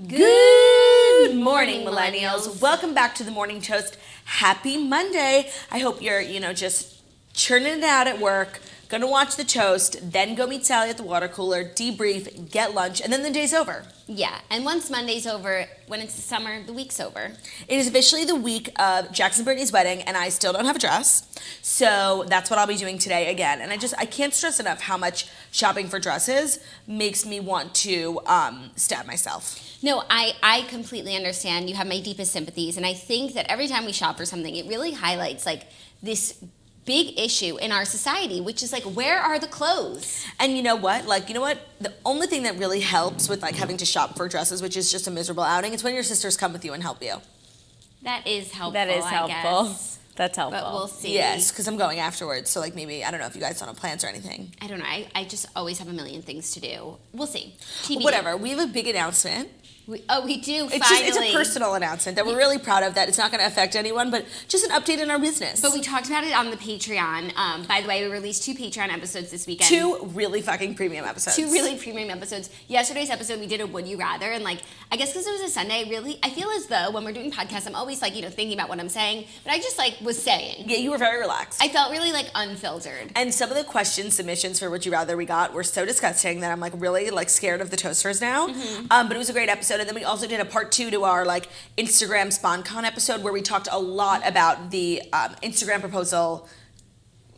Good morning, millennials. Welcome back to the Morning Toast. Happy Monday. I hope you're, just churning it out at work, gonna watch the toast, then go meet Sally at the water cooler, debrief, get lunch, and then the day's over. Yeah, and once Monday's over, when it's the summer, the week's over. It is officially the week of Jackson and Brittany's wedding, and I still don't have a dress. So that's what I'll be doing today again. And I can't stress enough how much shopping for dresses makes me want to stab myself. No, I completely understand. You have my deepest sympathies. And I think that every time we shop for something, it really highlights this big issue in our society, which is where are the clothes? And you know what? The only thing that really helps with having to shop for dresses, which is just a miserable outing, it's when your sisters come with you and help you. That is helpful. I guess. That's helpful. But we'll see. Yes, because I'm going afterwards. So maybe, I don't know if you guys don't have plans or anything. I don't know. I just always have a million things to do. We'll see. TBD. Whatever. We have a big announcement. We do, finally. It's a personal announcement that we're really proud of, that it's not going to affect anyone, but just an update in our business. But we talked about it on the Patreon. By the way, we released 2 Patreon episodes this weekend. 2 really fucking premium episodes. 2 really premium episodes. Yesterday's episode, we did a Would You Rather, and I guess because it was a Sunday, I feel as though when we're doing podcasts, I'm always thinking about what I'm saying, but I just was saying. Yeah, you were very relaxed. I felt really unfiltered. And some of the question submissions for Would You Rather we got were so disgusting that I'm really scared of the toasters now. Mm-hmm. But it was a great episode, and then we also did a part 2 to our Instagram SpawnCon episode where we talked a lot about the Instagram proposal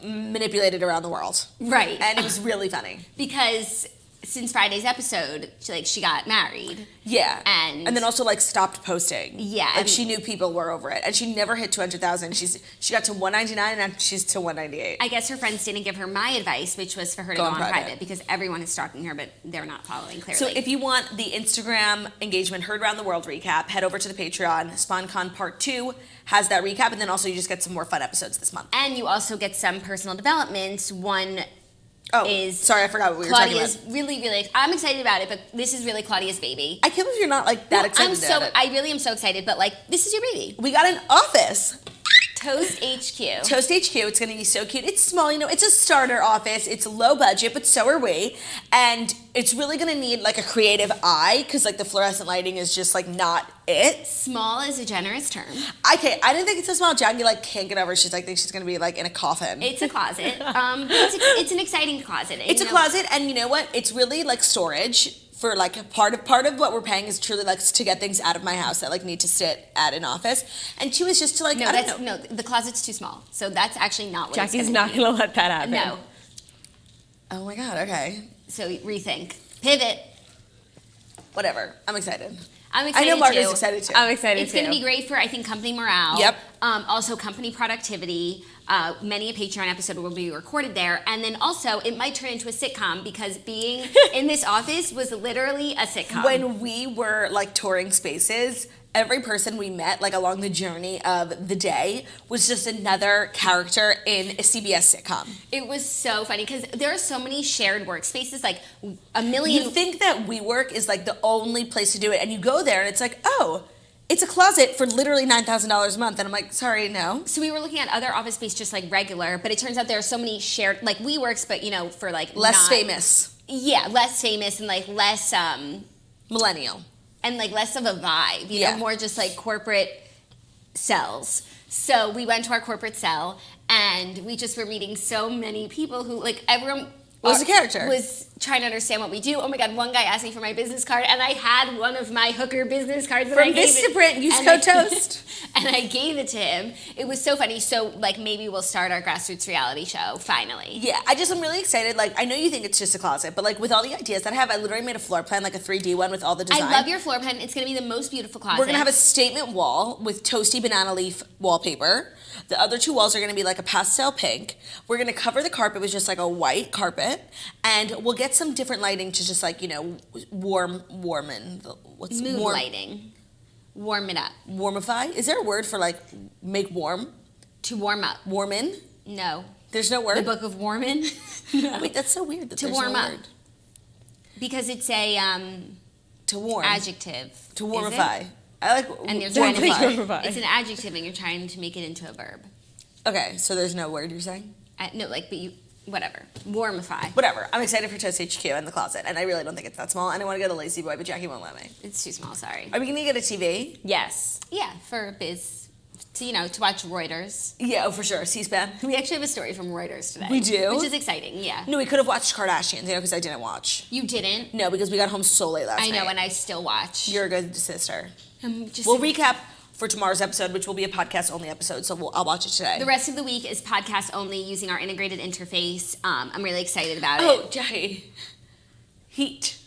manipulated around the world. Right. And it was really funny. Because since Friday's episode, she got married. Yeah. And then also stopped posting. Yeah. She knew people were over it. And she never hit 200,000. She got to 199 and now she's to 198. I guess her friends didn't give her my advice, which was for her to go on private because everyone is stalking her, but they're not following clearly. So if you want the Instagram engagement heard around the world recap, head over to the Patreon. SpawnCon Part 2 has that recap, and then also you just get some more fun episodes this month. And you also get some personal developments. One sorry, I forgot what we were talking about. Claudia's really, I'm excited about it, but this is really Claudia's baby. I can't believe you're not that excited about it. I really am so excited, but this is your baby. We got an office. Toast HQ. Toast HQ. It's going to be so cute. It's small, it's a starter office. It's low budget, but so are we. And it's really going to need a creative eye because the fluorescent lighting is just not it. Small is a generous term. I didn't think it's so small. Jackie can't get over. Thinks she's going to be in a coffin. It's a closet. It's an exciting closet. It's a closet, and you know what? It's really storage. For part of what we're paying is truly to get things out of my house that need to sit at an office, and 2 is just to No, the closet's too small, so that's actually not what Jackie's not gonna let that happen. No. Oh my god. Okay. So rethink, pivot. Whatever. I'm excited. I'm excited. I know Margaret's too. excited too. I'm excited It's too. going to be great for company morale. Yep. Also company productivity. Many a Patreon episode will be recorded there, and then also it might turn into a sitcom because being in this office was literally a sitcom. When we were touring spaces, every person we met along the journey of the day was just another character in a CBS sitcom. It was so funny because there are so many shared workspaces, a million. You think that WeWork is the only place to do it, and you go there and it's oh, it's a closet for literally $9,000 a month. And I'm sorry, no. So we were looking at other office space just regular, but it turns out there are so many shared, WeWorks, but for less famous. Yeah, less famous and less millennial. And less of a vibe, you know, more just corporate cells. So we went to our corporate cell and we just were meeting so many people who everyone was a character. Was trying to understand what we do. Oh my God, one guy asked me for my business card and I had one of my hooker business cards. From Vistaprint, use code TOAST. And I gave it to him. It was so funny. So maybe we'll start our grassroots reality show finally. Yeah, I'm really excited. I know you think it's just a closet, but with all the ideas that I have, I literally made a floor plan, a 3D one with all the design. I love your floor plan. It's going to be the most beautiful closet. We're going to have a statement wall with toasty banana leaf wallpaper. The other 2 walls are going to be a pastel pink. We're going to cover the carpet with just a white carpet, and we'll get some different lighting to just warm lighting. Warm it up. Warmify? Is there a word for make warm? To warm up. Warmin? No. There's no word? The Book of Warmin? No. Wait, that's so weird that to there's warm no up. word. Because it's a to warm. Adjective. To warmify. I and you're trying to warmify. It's an adjective and you're trying to make it into a verb. Okay, so there's no word you're saying? No, but you whatever. Warmify. Whatever. I'm excited for Toast HQ in the closet, and I really don't think it's that small, and I want to get a Lazy Boy, but Jackie won't let me. It's too small, sorry. Are we going to get a TV? Yes. Yeah, for biz. To watch Reuters. Yeah, oh, for sure. C-SPAN. We actually have a story from Reuters today. We do? Which is exciting, yeah. No, we could have watched Kardashian, because I didn't watch. You didn't? No, because we got home so late last night. I know, and I still watch. You're a good sister. Just We'll recap for tomorrow's episode, which will be a podcast-only episode, so I'll watch it today. The rest of the week is podcast only using our integrated interface. I'm really excited about it. Oh, Jackie. Heat.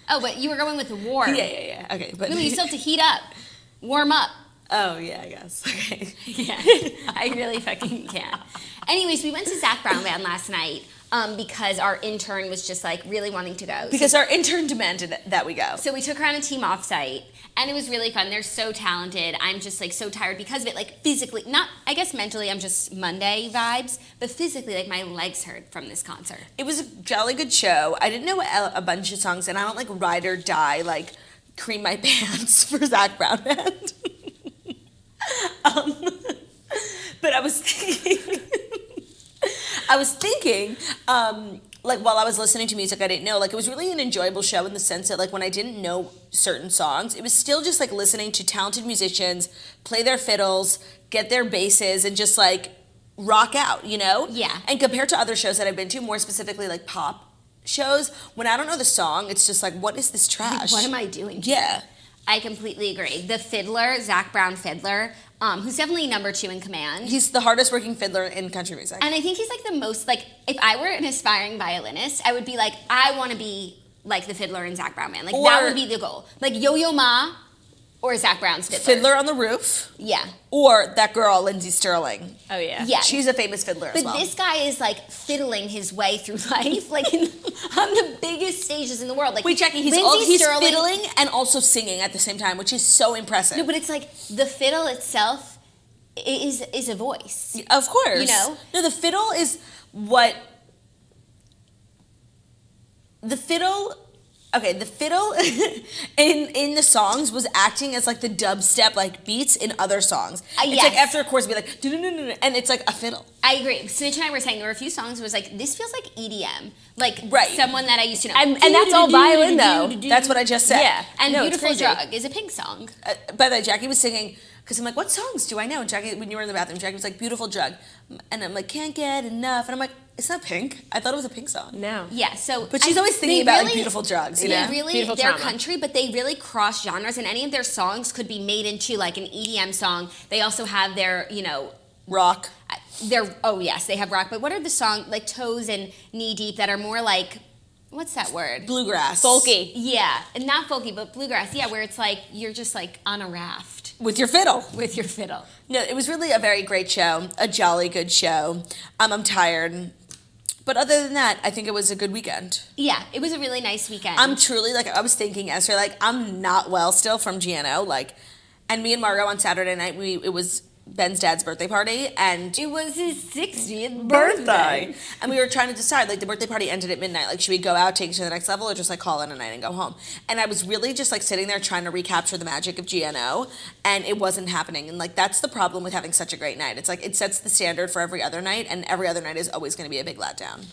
Oh, but you were going with the warm. Yeah. Okay, but... No, you still have to heat up. Warm up. Oh, yeah, I guess. Okay. Yeah, I really fucking can. Anyways, we went to Zach Brown Band last night because our intern was just like really wanting to go. Because our intern demanded that we go. So we took her on a team offsite, and it was really fun. They're so talented. I'm just like so tired because of it. Like physically, not, I guess mentally I'm just Monday vibes, but physically like my legs hurt from this concert. It was a jolly good show. I didn't know a bunch of songs, and I don't like ride or die, like cream my pants for Zach Brown Band. But I was thinking, like while I was listening to music I didn't know, like it was really an enjoyable show in the sense that like when I didn't know certain songs, it was still just like listening to talented musicians play their fiddles, get their basses, and just like rock out, Yeah. And compared to other shows that I've been to, more specifically like pop shows, when I don't know the song, it's just like, what is this trash? What am I doing? Yeah. I completely agree. The fiddler, Zach Brown fiddler, who's definitely number 2 in command. He's the hardest working fiddler in country music. And I think he's like the most, like, if I were an aspiring violinist, I would be like, I want to be like the fiddler in Zach Brown Band. Like, that would be the goal. Like, Yo-Yo Ma or Zach Brown's fiddler. Fiddler on the Roof. Yeah. Or that girl, Lindsay Sterling. Oh, yeah. Yeah. She's a famous fiddler as well. But this guy is like fiddling his way through life, like on the biggest stages in the world. Like, Wait, Jackie, he's fiddling and also singing at the same time, which is so impressive. No, but it's like the fiddle itself is a voice. Of course. No, the fiddle is what... The fiddle in the songs was acting as like the dubstep like beats in other songs. It's yes. like after a chorus, be like, "Du-du-du-du-du," and it's like a fiddle. I agree. Snitch and I were saying there were a few songs where it was like, this feels like EDM. Like Right. someone that I used to know. And that's all violin, though. That's what I just said. Yeah. And No, it's Beautiful crazy. Drug is a Pink song. By the way, Jackie was singing, because I'm like, what songs do I know? And Jackie, when you were in the bathroom, Jackie was like, Beautiful Drug. And I'm like, can't get enough. And I'm like, it's not Pink. I thought it was a Pink song. No. Yeah, so... But she's always thinking about like, beautiful drugs, you know? Beautiful they're trauma. country, but they really cross genres, and any of their songs could be made into like an EDM song. They also have their, Rock. they have rock, but what are the songs, like Toes and Knee Deep, that are more like, what's that word? Bluegrass. Folky. Yeah, and not folky, but bluegrass. Yeah, where it's like you're just like on a raft With your fiddle. with your fiddle. No, it was really a very great show, a jolly good show. I'm tired. But other than that, I think it was a good weekend. Yeah, it was a really nice weekend. I'm truly, like, I was thinking yesterday, like, I'm not well still from GNO, like, and me and Margot on Saturday night, it was Ben's dad's birthday party, and it was his 60th birthday. And we were trying to decide, like, the birthday party ended at midnight. Like, should we go out, take it to the next level, or just, like, call it a night and go home? And I was really just, like, sitting there trying to recapture the magic of GNO, and it wasn't happening. And, like, that's the problem with having such a great night. It's, like, it sets the standard for every other night, and every other night is always going to be a big letdown.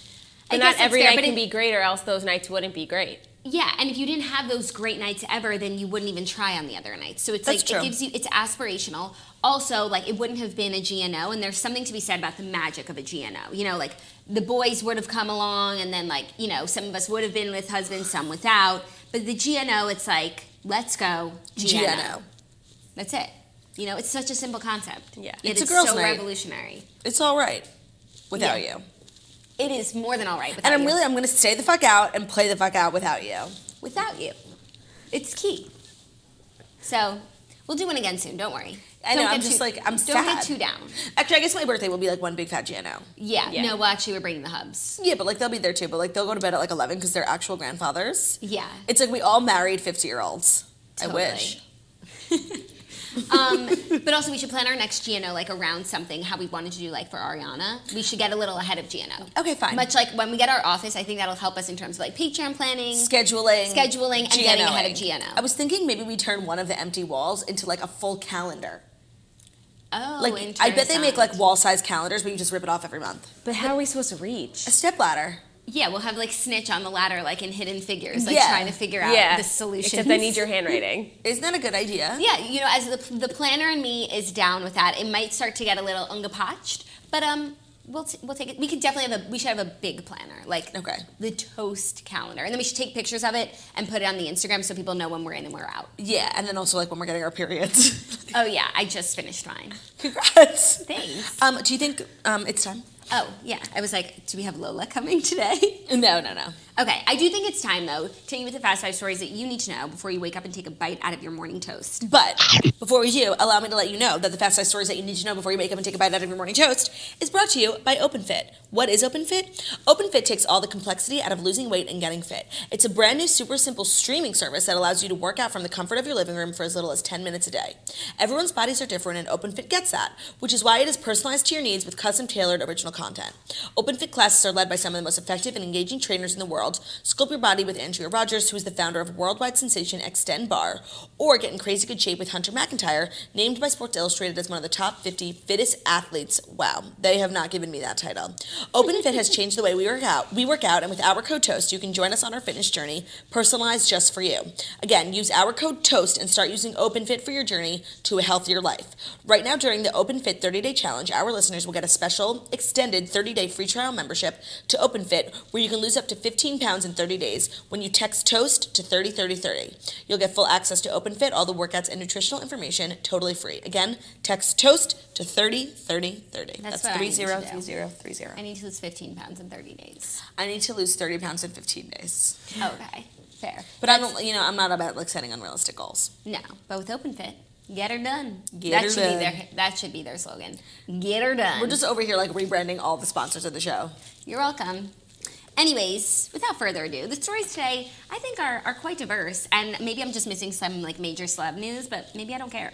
And not every night can be great, or else those nights wouldn't be great. Yeah, and if you didn't have those great nights ever, then you wouldn't even try on the other nights. So it's That's like, true. it gives you, it's aspirational. Also, like, it wouldn't have been a GNO, and there's something to be said about the magic of a GNO. You know, like, the boys would have come along, and then, like, you know, some of us would have been with husbands, some without. But the GNO, it's like, let's go, GNO. That's it. You know, it's such a simple concept. Yeah. It's a is girls' so night. revolutionary. It's all right without you. It is more than all right without And you. I'm going to stay the fuck out and play the fuck out without you. Without you. It's key. So, we'll do one again soon, don't worry. I know, Don't I'm get just too- like, I'm Don't sad. get too down. Actually, I guess my birthday will be like one big fat GNO. Yeah. Yeah. No, well, actually, we're bringing the hubs. Yeah, but like they'll be there too. But like they'll go to bed at like 11 because they're actual grandfathers. Yeah. It's like we all married 50-year-olds. Totally. I wish. But also, we should plan our next GNO like around something how we wanted to do like for Ariana. We should get a little ahead of GNO. Okay, fine. Much like when we get our office, I think that'll help us in terms of like Patreon planning, Scheduling, and getting ahead of GNOing. GNO. I was thinking maybe we turn one of the empty walls into like a full calendar. Oh, Like, I bet they make like interessant. wall-size calendars, but you just rip it off every month. But how are we supposed to reach? A stepladder. Yeah, we'll have like Snitch on the ladder, like in Hidden Figures, like Yeah. trying to figure out the solution. Except I need your handwriting. Isn't that a good idea? Yeah, you know, as the planner and me is down with that. It might start to get a little ungepatched, but we'll take it. We could definitely we should have a big planner, like the toast calendar, and then we should take pictures of it and put it on the Instagram so people know when we're in and we're out. Yeah, and then also like when we're getting our periods. Oh yeah, I just finished mine. Congrats. Thanks. Do you think it's time? Oh yeah, I was like, do we have Lola coming today? No. Okay, I do think it's time though to tell you with the fast five stories that you need to know before you wake up and take a bite out of your morning toast. But before we do, allow me to let you know that the fast 5 stories that you need to know before you wake up and take a bite out of your morning toast is brought to you by OpenFit. What is OpenFit? OpenFit takes all the complexity out of losing weight and getting fit. It's a brand new super simple streaming service that allows you to work out from the comfort of your living room for as little as 10 minutes a day. Everyone's bodies are different and OpenFit gets that, which is why it is personalized to your needs with custom tailored original content. OpenFit classes are led by some of the most effective and engaging trainers in the world. Sculpt your body with Andrea Rogers, who is the founder of worldwide sensation Extend Bar, or get in crazy good shape with Hunter McIntyre, named by Sports Illustrated as one of the top 50 fittest athletes. Wow, they have not given me that title. OpenFit has changed the way we work out, and with our code TOAST, you can join us on our fitness journey, personalized just for you. Again, use our code TOAST and start using OpenFit for your journey to a healthier life. Right now, during the OpenFit 30-day challenge, our listeners will get a special extended 30-day free trial membership to OpenFit, where you can lose up to 15 pounds in 30 days when you text TOAST to 303030. You'll get full access to OpenFit, all the workouts and nutritional information totally free. Again, text TOAST to 303030. That's That's what I need to do. 303030. I need to lose 15 pounds in 30 days. I need to lose 30 pounds in 15 days. Okay, fair. But I'm not about like setting unrealistic goals. No, but with OpenFit, get her done. Get her done. That should be their slogan. Get her done. We're just over here like rebranding all the sponsors of the show. You're welcome. Anyways, without further ado, the stories today I think are quite diverse, and maybe I'm just missing some like major celeb news, but maybe I don't care.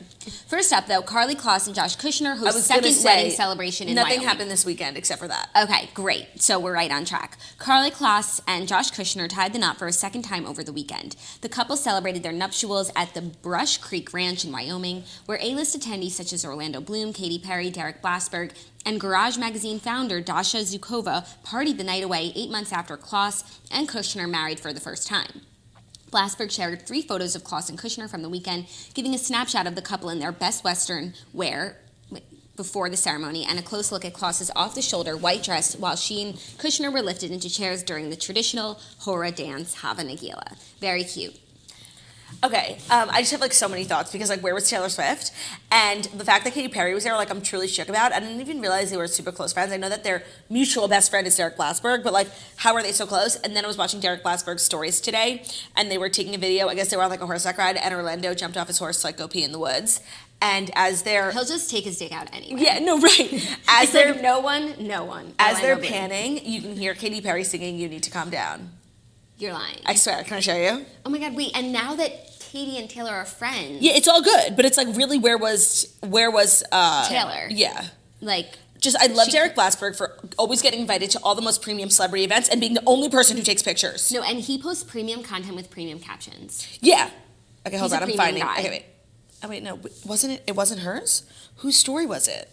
First up, though, Karlie, Kloss, and Josh Kushner host second wedding celebration in Nothing Wyoming. happened this weekend except for that. Okay, great. So we're right on track. Karlie, Kloss, and Josh Kushner tied the knot for a second time over the weekend. The couple celebrated their nuptials at the Brush Creek Ranch in Wyoming, where A-list attendees such as Orlando Bloom, Katy Perry, Derek Blasberg, and Garage Magazine founder Dasha Zukova partied the night away 8 months after Kloss and Kushner married for the first time. Blasberg shared 3 photos of Kloss and Kushner from the weekend, giving a snapshot of the couple in their best Western wear before the ceremony, and a close look at Kloss's off-the-shoulder white dress while she and Kushner were lifted into chairs during the traditional Hora dance Hava Nagila. Very cute. Okay, I just have like so many thoughts because like where was Taylor Swift? And the fact that Katy Perry was there, like I'm truly shook about. I didn't even realize they were super close friends. I know that their mutual best friend is Derek Blasberg, but like how are they so close? And then I was watching Derek Blasberg's stories today, and they were taking a video. I guess they were on like a horseback ride, and Orlando jumped off his horse to like go pee in the woods. And as they're He'll just take his dick out anyway. yeah, no, right. As they're like, no one. as they're Orlando Bloom. panning, you can hear Katy Perry singing "You Need to Calm Down." You're lying. I swear. Can I show you? Oh my God! Wait, and now that Katie and Taylor are friends. Yeah, it's all good, but it's like really where was Taylor? Yeah. Like Just I love Derek Blasberg for always getting invited to all the most premium celebrity events and being the only person who takes pictures. no, and he posts premium content with premium captions. Yeah. Okay, hold He's a on. I'm premium finding. guy. Okay, wait. Oh wait, no, wasn't it? It wasn't hers. Whose story was it?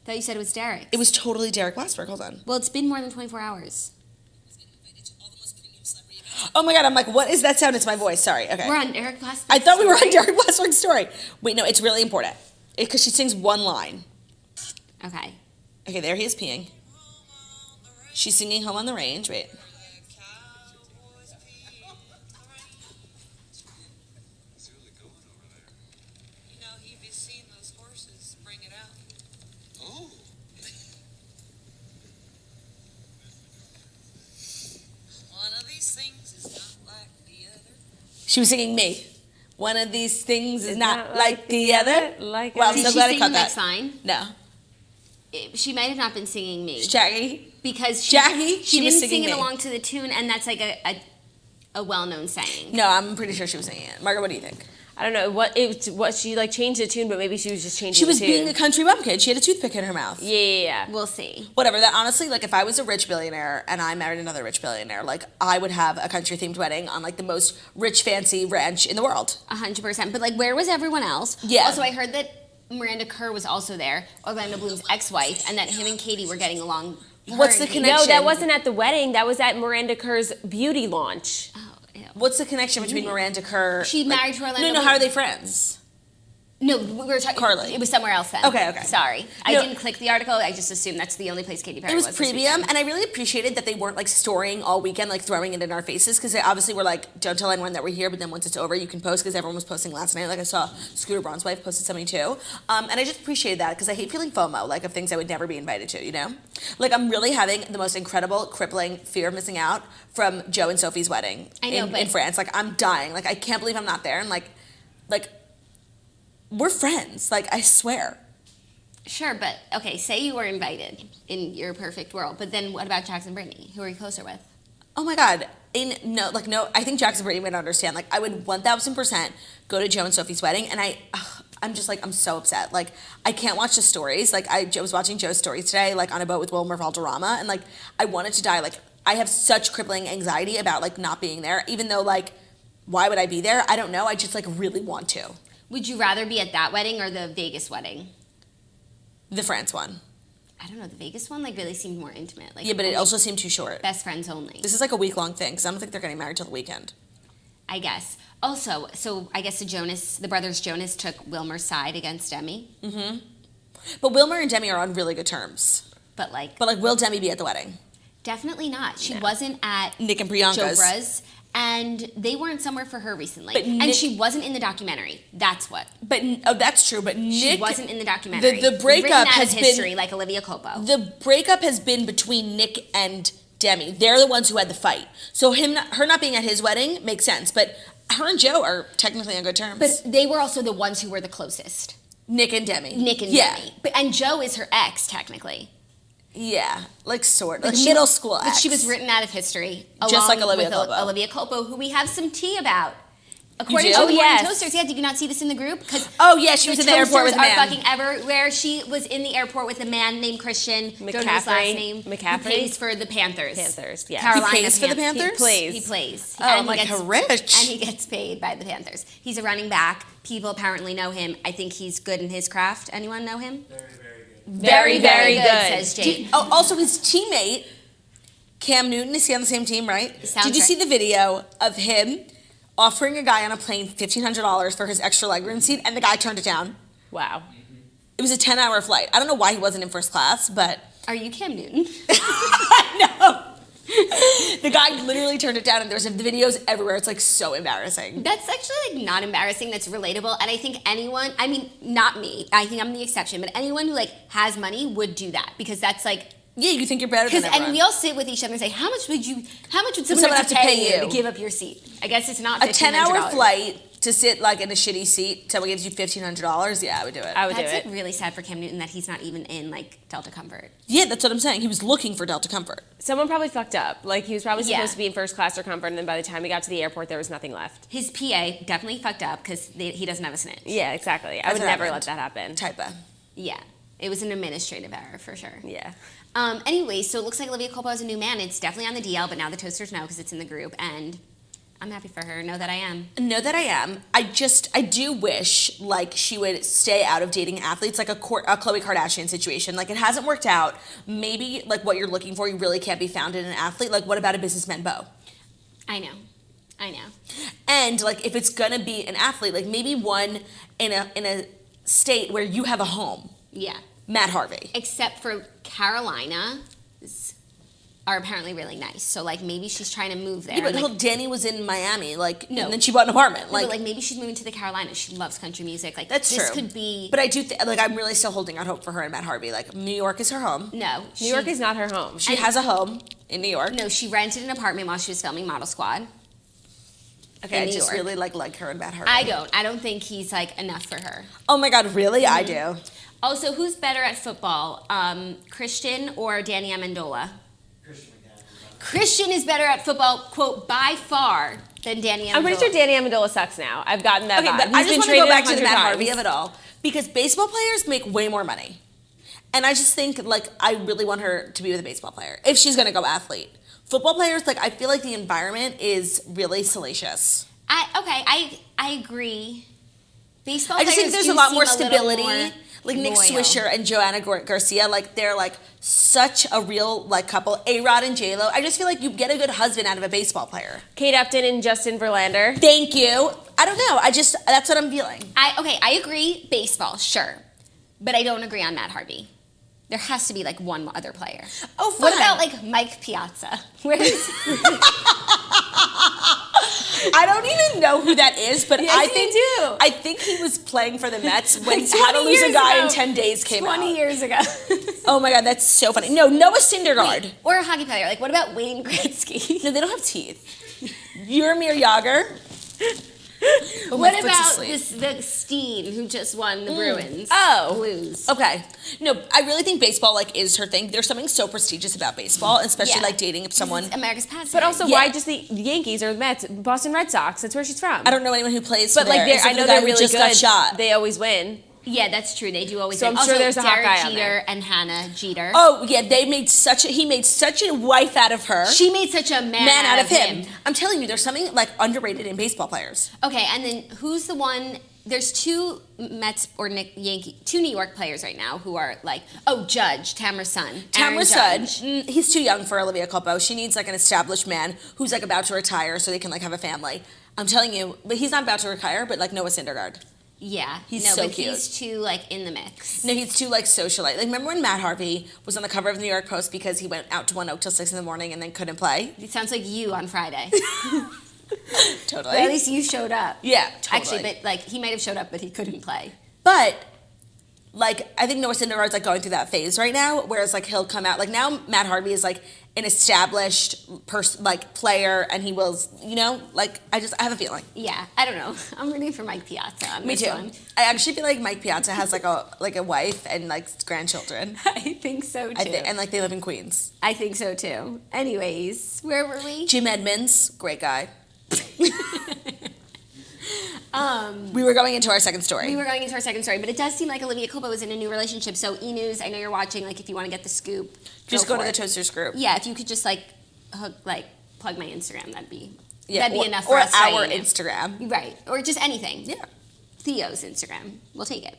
Thought you said it was Derek's. It was totally Derek Blasberg. Hold on. Well, it's been more than 24 hours. Oh my god! I'm like, what is that sound? It's my voice. Sorry. Okay. We're on Derek Blasberg's I thought we were on story? Derek Blasberg's story. Wait, no, it's really important because she sings one line. Okay. Okay, there he is peeing. She's singing "Home on the Range." Wait. She was singing me. One of these things is not like the other. Like Well, I'm Did so she glad I sing caught the that. next line? No. She might have not been singing me Shaggy. because Jackie? she She was didn't singing sing it me. along to the tune, and that's like a well-known saying. No, I'm pretty sure she was singing it. Margaret, what do you think? I don't know what she like changed the tune, but maybe she was just changing. She was the tune. being a country bumpkin. She had a toothpick in her mouth. Yeah. We'll see. Whatever. That honestly, like, if I was a rich billionaire and I married another rich billionaire, like, I would have a country themed wedding on like the most rich, fancy ranch in the world. 100%. But like, where was everyone else? Yeah. Also, I heard that Miranda Kerr was also there, Orlando Bloom's ex-wife, and that him and Katie were getting along. What's the connection? No, that wasn't at the wedding. That was at Miranda Kerr's beauty launch. Oh, ew. What's the connection between Miranda Kerr? She married to Orlando No, Bloom. how are they friends? No, we were talking. Karlie. It was somewhere else then. Okay. Sorry, I No. didn't click the article. I just assumed that's the only place Katy Perry It was this premium, weekend. and I really appreciated that they weren't like storying all weekend, like throwing it in our faces, because they obviously were like, don't tell anyone that we're here, but then once it's over, you can post, because everyone was posting last night. Like I saw Scooter Braun's wife posted something too, and I just appreciated that, because I hate feeling FOMO, like of things I would never be invited to, you know? Like I'm really having the most incredible, crippling fear of missing out from Joe and Sophie's wedding in France. Like I'm dying. Like I can't believe I'm not there, and like we're friends. Like I swear. Sure, but okay, say you were invited in your perfect world, but then what about Jackson and Brittany? Who are you closer with? Oh my God. No, I think Jackson Brady would understand. Like, I would 1000% go to Joe and Sophie's wedding, and I'm just like, I'm so upset. Like, I can't watch the stories. Like, I was watching Joe's stories today, like, on a boat with Wilmer Valderrama, and like, I wanted to die. Like, I have such crippling anxiety about like not being there, even though like, why would I be there? I don't know. I just like really want to. Would you rather be at that wedding or the Vegas wedding? The France one. I don't know. The Vegas one like really seemed more intimate. Like Yeah, but it also seemed too short. best friends only. This is like a week-long thing, because I don't think they're getting married till the weekend. I guess. Also, so I guess the brothers Jonas took Wilmer's side against Demi. Mm-hmm. But Wilmer and Demi are on really good terms. But like, will Demi be at the wedding? definitely not. She wasn't at Nick and Priyanka's. Jobra's, and they weren't somewhere for her recently. But and Nick- she wasn't in the documentary. That's what. But that's true. But She Nick wasn't in the documentary. The breakup Written out has of history, been like Olivia Culpo. the breakup has been between Nick and Demi. They're the ones who had the fight. So her not being at his wedding makes sense. But her and Joe are technically on good terms. But they were also the ones who were the closest. Nick and Demi. Demi. And Joe is her ex, technically. Yeah, like sort of. But Like middle school But ex. she was written out of history. Just like along Olivia with Culpo. Olivia Culpo, who we have some tea about. According do? to Oh, the yes. Morning Toasters, did you not see this in the group? Oh yeah, she was in the airport with a man. Are fucking everywhere. She was in the airport with a man named Christian. Don't know his last name. McCaffrey? Who plays for the Panthers. Panthers, yeah. Carolina He plays for the Panthers? He plays. Oh, And I'm he like, gets- rich. And he gets paid by the Panthers. He's a running back. People apparently know him. I think he's good in his craft. Anyone know him? Very, very good. Says Jake. Also, his teammate, Cam Newton, is he on the same team, right? Sounds Did you right. see the video of him offering a guy on a plane $1,500 for his extra legroom seat, and the guy turned it down? Wow. It was a 10-hour flight. I don't know why he wasn't in first class, but Are you Cam Newton? no. The guy literally turned it down, and there's the videos everywhere. It's like so embarrassing. That's actually like not embarrassing. That's relatable, and I think anyone. I mean, not me. I think I'm the exception, but anyone who like has money would do that because that's like. Yeah, you think you're better than everyone. And we all sit with each other and say, how much would someone someone have to pay you to give up your seat? I guess it's not a 10-hour $1,500. flight to sit like in a shitty seat, someone gives you $1,500, yeah, I would do it. I would That's do it. like really sad for Cam Newton that he's not even in like Delta Comfort. Yeah, that's what I'm saying. He was looking for Delta Comfort. Someone probably fucked up. Like, he was probably Yeah. supposed to be in first class or comfort, and then by the time he got to the airport, there was nothing left. His PA definitely fucked up because he doesn't have a snitch. Yeah, exactly. I That's would what never happened. let that happen. Typo. Yeah, it was an administrative error for sure. Yeah. Anyway, so it looks like Olivia Culpo has a new man. It's definitely on the DL, but now the Toasters know because it's in the group, and I'm happy for her. Know that I am. Know that I am. I do wish like she would stay out of dating athletes, like a Khloe Kardashian situation. Like it hasn't worked out. Maybe like what you're looking for, you really can't be found in an athlete. Like what about a businessman beau? I know. And like if it's gonna be an athlete, like maybe one in a state where you have a home. Yeah. Matt Harvey. Except for Carolina are apparently really nice. So like maybe she's trying to move there. Yeah, but like, Danny was in Miami, like, No. and then she bought an apartment. but, Like, maybe she's moving to the Carolinas. She loves country music. Like that's this true. could be. But I do like I'm really still holding out hope for her and Matt Harvey. Like New York is her home. No, New York is not her home. She has a home in New York. No, she rented an apartment while she was filming Model Squad. Okay, I in New just York. really like her and Matt Harvey. I don't think he's like enough for her. Oh my God, really? I do. Also, who's better at football, Christian or Danny Amendola? Christian is better at football, quote, by far, than Danny Amendola. I'm pretty sure Danny Amendola sucks now. I've gotten that Okay, vibe. but He's I just been want to go traded back to the 100 Matt times. Harvey of it all because baseball players make way more money, and I just think like I really want her to be with a baseball player if she's gonna go athlete. Football players, like I feel like the environment is really salacious. I agree. Baseball I just think players there's a do lot more seem a little stability. more Like Nick loyal. Swisher and Joanna Garcia, like they're like such a real like couple. A-Rod and J-Lo. I just feel like you get a good husband out of a baseball player. Kate Upton and Justin Verlander. Thank you. I don't know. That's what I'm feeling. I agree, baseball, sure. But I don't agree on Matt Harvey. There has to be like one other player. Oh, fine. What about like Mike Piazza? Where is I don't even know who that is, but Yes, I you think do. I think he was playing for the Mets when Like How to 20 Lose a years Guy ago. in 10 Days came 20 out. years ago. Oh my God, that's so funny. No, Noah Syndergaard. Or a hockey player. Like, what about Wayne Gretzky? No, they don't have teeth. Jaromir Jagr. Oh, my What foot's about asleep. the Steen who just won the Bruins? Oh. Blues. Okay. No, I really think baseball like is her thing. There's something so prestigious about baseball, especially Yeah. like dating someone. It's America's pastime. But also, Yeah. why just the Yankees or the Mets? Boston Red Sox. That's where she's from. I don't know anyone who plays. But for like, there, they're, except I for know the guy they're who really just good. got shot. They always win. Yeah, that's true. They do always. So win. I'm sure Also, there's a hot Derek guy on Jeter there. and Hannah Jeter. Oh yeah, he made such a wife out of her. She made such a man out of him. I'm telling you, there's something like underrated in baseball players. Okay, and then who's the one? There's two Mets or two New York players right now who are like, Judge, Tamara's son. Aaron Tamara's son, Judge. he's too young for Olivia Culpo. She needs like an established man who's like about to retire so they can like have a family. I'm telling you, but he's not about to retire, but like Noah Syndergaard. Yeah, He's so but cute. he's too like in the mix. No, he's too like socialite. Like remember when Matt Harvey was on the cover of the New York Post because he went out to One Oak till 6 a.m. and then couldn't play? It sounds like you on Friday. Totally. But at least you showed up. Yeah, totally. Actually, but like he might have showed up, but he couldn't play. But like I think Noah Syndergaard's like going through that phase right now, whereas like he'll come out like now Matt Harvey is like an established player, and he will, like I have a feeling. Yeah, I don't know. I'm rooting for Mike Piazza on Me this too. one. I actually feel like Mike Piazza has like a wife and like grandchildren. I think so too. And like they live in Queens. I think so too. Anyways, where were we? Jim Edmonds, great guy. We were going into our second story. We were going into our second story, but it does seem like Olivia Culpo is in a new relationship. So E-News, I know you're watching. Like, if you want to get the scoop, Just go to for the it. Toasters group. Yeah, if you could just plug my Instagram, that'd be or, enough for or us. our right now. Instagram. Right, or just anything. Yeah. Theo's Instagram. We'll take it.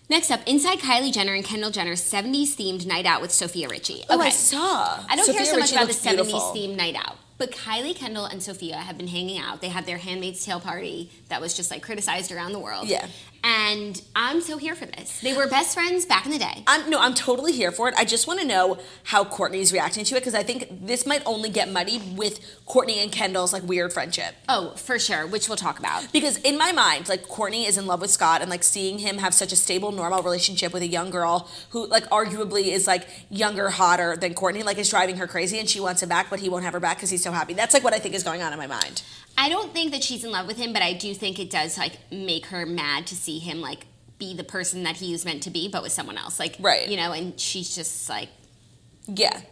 Next up, inside Kylie Jenner and Kendall Jenner's 70s themed night out with Sofia Richie. Oh, I saw. I don't Sophia care so much Richie about the looks 70s beautiful. themed night out. But Kylie, Kendall, and Sofia have been hanging out. They had their Handmaid's Tale party that was just like criticized around the world. Yeah. And I'm so here for this. They were best friends back in the day. I'm totally here for it. I just want to know how Courtney's reacting to it because I think this might only get muddied with Courtney and Kendall's like weird friendship. Oh, for sure, which we'll talk about. Because in my mind, like Courtney is in love with Scott and like seeing him have such a stable, normal relationship with a young girl who like arguably is like younger, hotter than Courtney, like is driving her crazy and she wants him back, but he won't have her back because he's so happy. That's like what I think is going on in my mind. I don't think that she's in love with him, but I do think it does like make her mad to see him like be the person that he was meant to be, but with someone else. Like, right. And she's just like, yeah.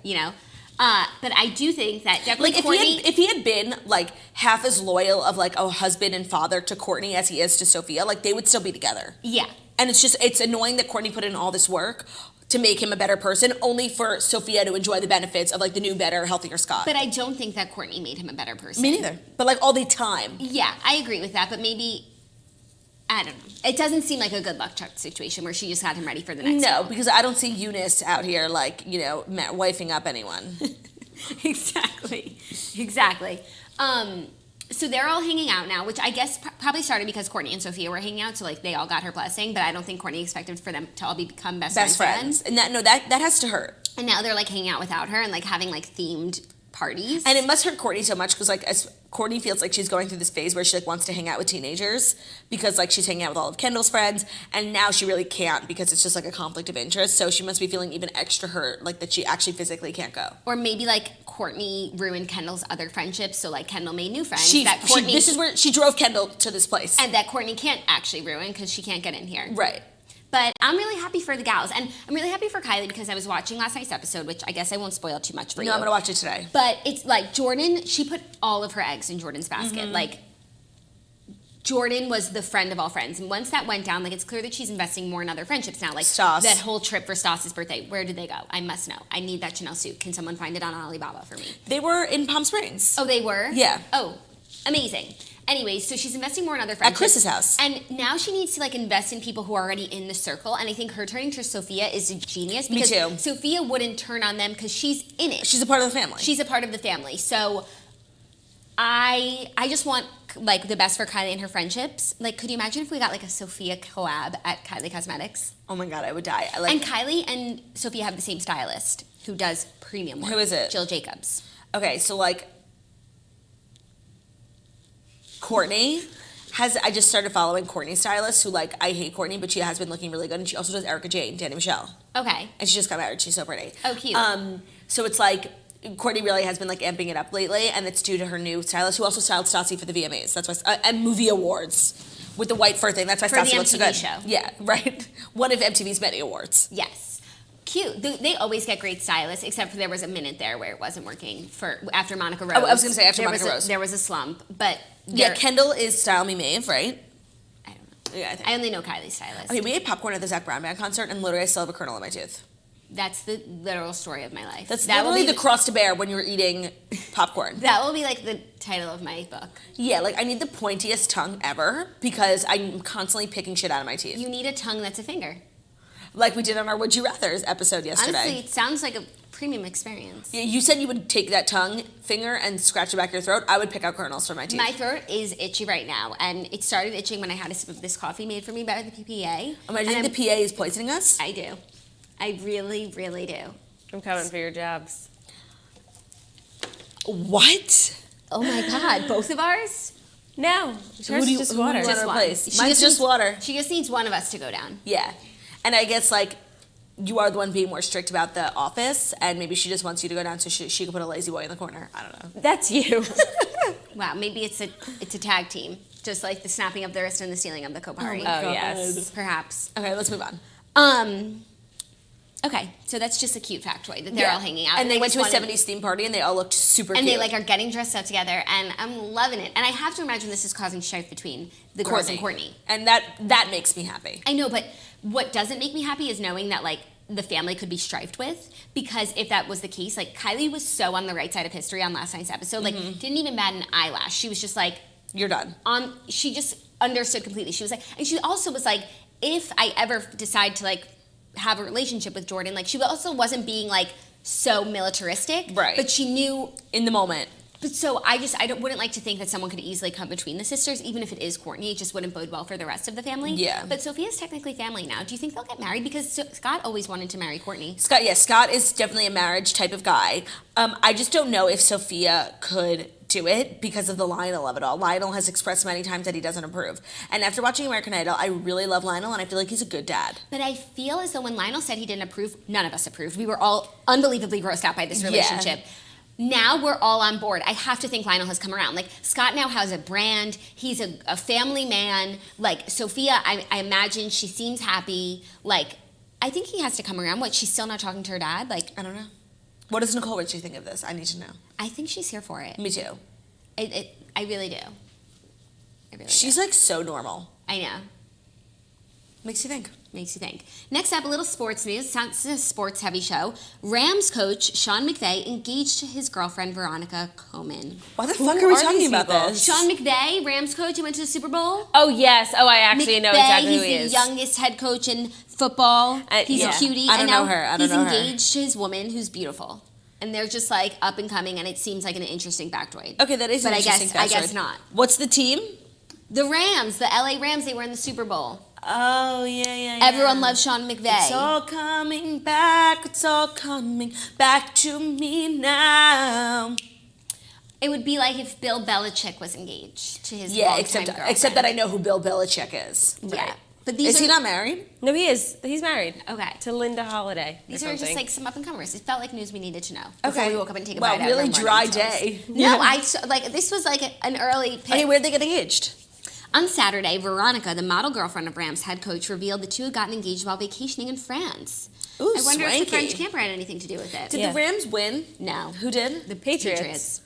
But I do think that definitely Like Courtney. if he had been like half as loyal of like a husband and father to Courtney as he is to Sofia, like they would still be together. Yeah. And it's annoying that Courtney put in all this work to make him a better person, only for Sofia to enjoy the benefits of like the new, better, healthier Scott. But I don't think that Courtney made him a better person. Me neither. But like all the time. Yeah, I agree with that, but maybe, I don't know. It doesn't seem like a good luck charm situation where she just had him ready for the next No, one. because I don't see Eunice out here like, wifing up anyone. Exactly. So they're all hanging out now, which I guess probably started because Courtney and Sofia were hanging out, so like they all got her blessing, but I don't think Courtney expected for them to all become best friends. And that has to hurt. And now they're like hanging out without her and like having like themed parties. And it must hurt Courtney so much because like as Courtney feels like she's going through this phase where she like wants to hang out with teenagers because like she's hanging out with all of Kendall's friends and now she really can't because it's just like a conflict of interest. So she must be feeling even extra hurt like that she actually physically can't go. Or maybe like Courtney ruined Kendall's other friendships, so like Kendall made new friends. This is where she drove Kendall to this place. And that Courtney can't actually ruin because she can't get in here. Right. But I'm really happy for the gals. And I'm really happy for Kylie because I was watching last night's episode, which I guess I won't spoil too much for you. No, I'm going to watch it today. But it's like Jordan, she put all of her eggs in Jordan's basket. Mm-hmm. Like, Jordan was the friend of all friends. And once that went down, like, it's clear that she's investing more in other friendships now. Like, Stas. that whole trip for Stas's birthday, where did they go? I must know. I need that Chanel suit. Can someone find it on Alibaba for me? They were in Palm Springs. Oh, they were? Yeah. Oh, amazing. Anyways, so she's investing more in other friendships. At Chris's house. And now she needs to like invest in people who are already in the circle. And I think her turning to Sofia is a genius. Me Because too. Sofia wouldn't turn on them because she's in it. She's a part of the family. She's a part of the family. So I just want like the best for Kylie and her friendships. Like, could you imagine if we got like a Sofia collab at Kylie Cosmetics? Oh my God, I would die. And Kylie and Sofia have the same stylist who does premium work. Who is it? Jill Jacobs. Okay, so like Courtney I just started following Courtney's stylist, who like, I hate Courtney, but she has been looking really good, and she also does Erica Jane, Danny Michelle. Okay. And she just got married. She's so pretty. Oh, cute. So it's like Courtney really has been like amping it up lately, and it's due to her new stylist, who also styled Stassi for the VMAs. That's why, and movie awards with the white fur thing. That's why For Stassi the looks so MTV good. show. Yeah, right. One of MTV's many awards. Yes. Cute. They always get great stylists, except for there was a minute there where it wasn't working after Monica Rose. Oh, I was gonna say after Monica Rose. There was a slump, but Yeah, Kendall is Style Me Maeve, right? I don't know. Yeah, I think. I only know Kylie's stylist. Okay, we ate popcorn at the Zach Brown Band concert, and literally I still have a kernel in my tooth. That's the literal story of my life. That's that literally the cross to bear when you're eating popcorn. That will be like the title of my book. Yeah, like I need the pointiest tongue ever because I'm constantly picking shit out of my teeth. You need a tongue that's a finger. Like we did on our Would You Rathers episode yesterday. Honestly, it sounds like a premium experience. Yeah, you said you would take that tongue finger and scratch the back of your throat. I would pick out kernels from my teeth. My throat is itchy right now, and it started itching when I had a sip of this coffee made for me by the PPA. Imagine the PA is poisoning us. I do. I really, really do. I'm coming for your jobs. What? Oh my God, both of ours? No, hers is just water. Just one. replace? She Mine's just just needs- water. She just needs one of us to go down. Yeah. And I guess like you are the one being more strict about the office, and maybe she just wants you to go down so she can put a lazy boy in the corner. I don't know. That's you. Wow, maybe it's a tag team, just like the snapping of the wrist and the stealing of the co-party. my God. Yes. Perhaps. Okay, let's move on. Okay, so that's just a cute factoid that they're all hanging out. And they went to a just wanted- 70s theme party, and they all looked super And cute. they like are getting dressed up together, and I'm loving it. And I have to imagine this is causing strife between the girls and Courtney. And that makes me happy. I know, but what doesn't make me happy is knowing that like the family could be strifed with, because if that was the case, like Kylie was so on the right side of history on last night's episode, like didn't even bat an eyelash. She was just like You're done. she just understood completely. She was like, and she also was like, if I ever decide to like have a relationship with Jordan, like she also wasn't being like so militaristic, Right. But she knew. In the moment. But so I wouldn't like to think that someone could easily come between the sisters, even if it is Courtney. It just wouldn't bode well for the rest of the family. Yeah. But Sophia's technically family now. Do you think they'll get married? Because Scott always wanted to marry Courtney. Scott is definitely a marriage type of guy. I just don't know if Sofia could do it because of the Lionel of it all. Lionel has expressed many times that he doesn't approve. And after watching American Idol, I really love Lionel, and I feel like he's a good dad. But I feel as though when Lionel said he didn't approve, none of us approved. We were all unbelievably grossed out by this relationship. Yeah. Now we're all on board. I have to think Lionel has come around. Like, Scott now has a brand. He's a family man. Like, Sofia, I imagine she seems happy. Like, I think he has to come around. What, she's still not talking to her dad? Like, I don't know. What does Nicole Richie think of this? I need to know. I think she's here for it. Me too. I really do. She's like so normal. I know. Makes you think. Makes you think. Next up, a little sports news. It's a sports-heavy show. Rams coach Sean McVay engaged to his girlfriend Veronika Khoymn. Why the fuck are we talking these about people? this? Sean McVay, Rams coach, who went to the Super Bowl. Oh, yes. Oh, I actually know exactly who he He's is. the youngest head coach in football. He's yeah. a cutie. I don't and now know her. I don't he's know her. engaged to his woman, who's beautiful. And they're just like up and coming, and it seems like an interesting factoid. Okay, that is an But interesting I guess factoid. not. What's the team? The Rams, the LA Rams, they were in the Super Bowl. Oh, yeah. Everyone loves Sean McVay. It's all coming back. It's all coming back to me now. It would be like if Bill Belichick was engaged to his Yeah, longtime girlfriend. except that I know who Bill Belichick is. Yeah. But Is he not married? No, he is. He's married. Okay. To Linda Holiday. These or are just something. like some up and comers. It felt like news we needed to know before Okay. we woke up and take a Wow, bite out really of our dry morning toast. day. No, this was like an early pick. Okay, where'd they get engaged? On Saturday, Veronika, the model girlfriend of Rams head coach, revealed the two had gotten engaged while vacationing in France. Ooh, I wonder if swanky. the French camper had anything to do with it. Did Yeah. the Rams win? No. Who did? The Patriots.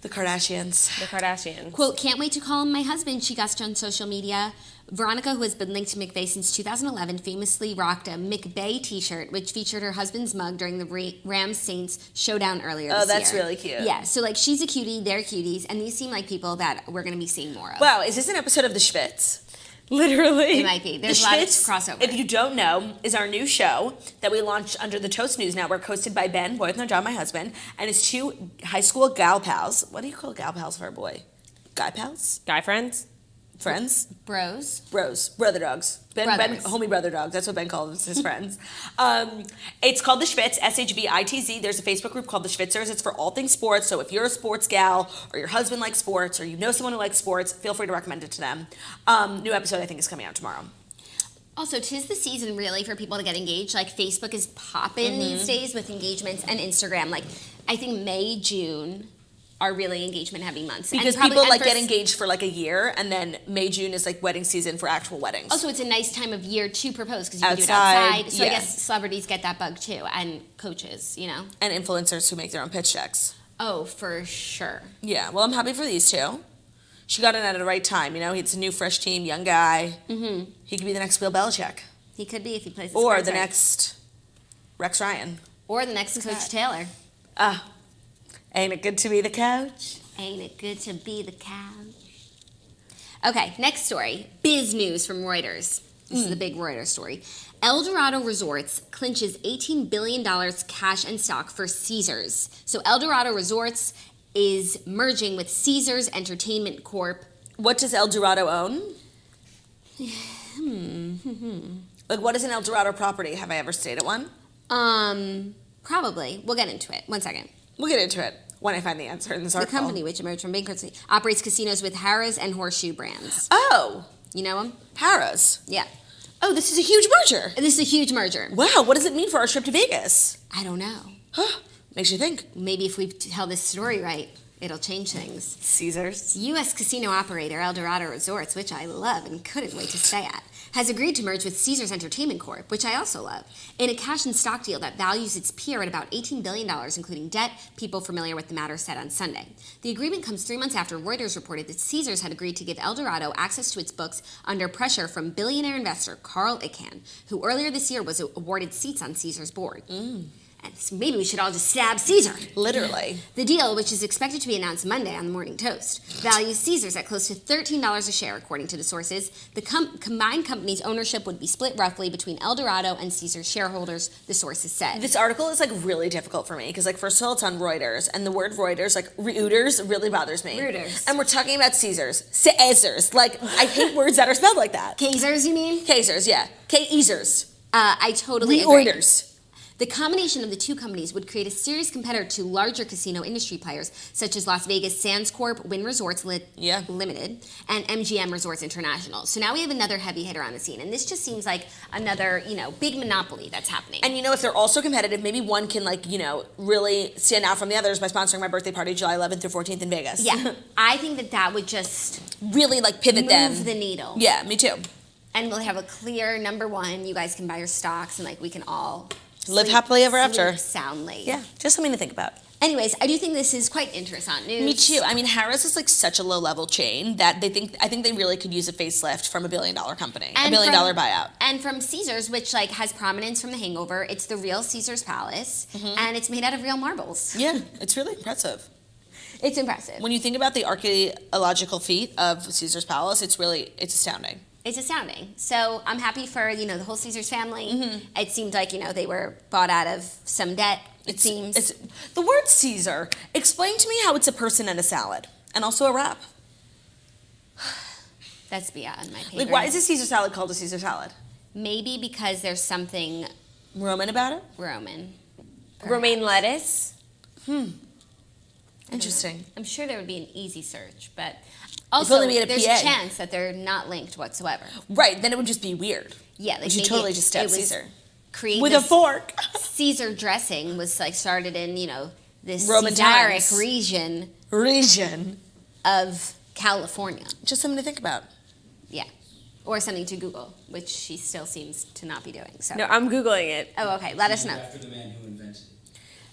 The Kardashians. The Kardashians. Quote, can't wait to call him my husband, she guessed on social media. Veronika, who has been linked to McVay since 2011, famously rocked a McVay t-shirt, which featured her husband's mug during the Rams-Saints showdown earlier this year. Oh, that's really cute. Yeah, so like she's a cutie, they're cuties, and these seem like people that we're going to be seeing more of. Wow, is this an episode of The Schwitz? Literally. It might be. There's The a lot of Schwitz, crossover. if you don't know, is our new show that we launched under the Toast News Network, hosted by Ben, boy with no job, my husband, and his two high school gal pals. What do you call gal pals for a boy? Guy pals? Guy friends? Friends? Bros. Bros. Brother dogs. Ben, Brothers. homie brother dogs. That's what Ben calls his friends. It's called The Schwitz, SHVITZ. There's a Facebook group called The Schwitzers. It's for all things sports. So if you're a sports gal, or your husband likes sports, or you know someone who likes sports, feel free to recommend it to them. New episode, I think, is coming out tomorrow. Also, 'tis the season really for people to get engaged. Like Facebook is popping these days with engagements, and Instagram. Like I think May, June are really engagement heavy months. Because And probably- people and like for get engaged for like a year, and then May, June is like wedding season for actual weddings. Also, it's a nice time of year to propose because you can do it Outside, outside. So I yeah. guess celebrities get that bug too, and coaches, you know. And influencers who make their own pitch decks. Oh, for sure. Yeah, well, I'm happy for these two. She got in at the right time, you know. It's a new, fresh team, young guy. Mm-hmm. He could be the next Bill Belichick. He could be if he plays. His Or cards the right. next Rex Ryan. Or the next Coach Taylor. Ain't it good to be the coach? Ain't it good to be the couch? Okay, next story. Biz news from Reuters. This is the big Reuters story. Eldorado Resorts clinches $18 billion cash and stock for Caesars. So Eldorado Resorts is merging with Caesars Entertainment Corp. What does Eldorado own? Like, what is an Eldorado property? Have I ever stayed at one? Probably. We'll get into it. 1 second. We'll get into it when I find the answer in this The article. company, which emerged from bankruptcy, operates casinos with Harrah's and Horseshoe brands. Oh, You know them? Harrah's. Yeah. Oh, this is a huge merger. This is a huge merger. Wow, what does it mean for our trip to Vegas? I don't know. Huh, makes you think. Maybe if we tell this story right, it'll change things. Caesars. U.S. casino operator Eldorado Resorts, which I love and couldn't wait to stay at, has agreed to merge with Caesars Entertainment Corp., which I also love, in a cash and stock deal that values its peer at about $18 billion, including debt. People familiar with the matter said on Sunday. The agreement comes 3 months after Reuters reported that Caesars had agreed to give Eldorado access to its books under pressure from billionaire investor Carl Icahn, who earlier this year was awarded seats on Caesars' board. And so maybe we should all just stab Caesar. Literally. The deal, which is expected to be announced Monday on the Morning Toast, values Caesars at close to $13 a share, according to the sources. The combined company's ownership would be split roughly between Eldorado and Caesars shareholders, the sources said. This article is like really difficult for me because like first of all it's on Reuters and the word Reuters like Reuters really bothers me. Reuters. And we're talking about Caesars. Caesars. Like I hate words that are spelled like that. Caesars, you mean? Caesars, yeah. Caesars. I totally agree. Reuters. The combination of the two companies would create a serious competitor to larger casino industry players such as Las Vegas Sands Corp, Wynn Resorts Limited, and MGM Resorts International. So now we have another heavy hitter on the scene, and this just seems like another, big monopoly that's happening. And if they're also competitive, maybe one can really stand out from the others by sponsoring my birthday party July 11th through 14th in Vegas. Yeah, I think that would just really pivot them. Move the needle. Yeah, me too. And we'll have a clear number one. You guys can buy your stocks, and we can all live happily ever after. Sleep soundly. Yeah, just something to think about. Anyways, I do think this is quite interesting news. Me too. I mean, Harrah's is such a low-level chain that I think they really could use a facelift from a billion-dollar company, a billion-dollar buyout. And from Caesars, which has prominence from The Hangover. It's the real Caesars Palace, and it's made out of real marbles. Yeah, it's really impressive. It's impressive. When you think about the archaeological feat of Caesars Palace, it's astounding. It's astounding. So I'm happy for, the whole Caesars family. It seemed like, they were bought out of some debt, it seems. The word Caesar, explain to me how it's a person and a salad, and also a wrap. That's beyond my pay grade. Why is a Caesar salad called a Caesar salad? Maybe because there's something Roman about it? Roman. Romaine lettuce. Interesting. I'm sure there would be an easy search, but If only also we had a there's PA. a chance that they're not linked whatsoever. Right, then it would just be weird. Yeah, You should totally just stab Caesar. With a fork. Caesar dressing was started in, this Roman Caesaric times. region of California. Just something to think about. Yeah. Or something to Google, which she still seems to not be doing. So. No, I'm Googling it. Oh, okay. Let us know. After the man who invented it.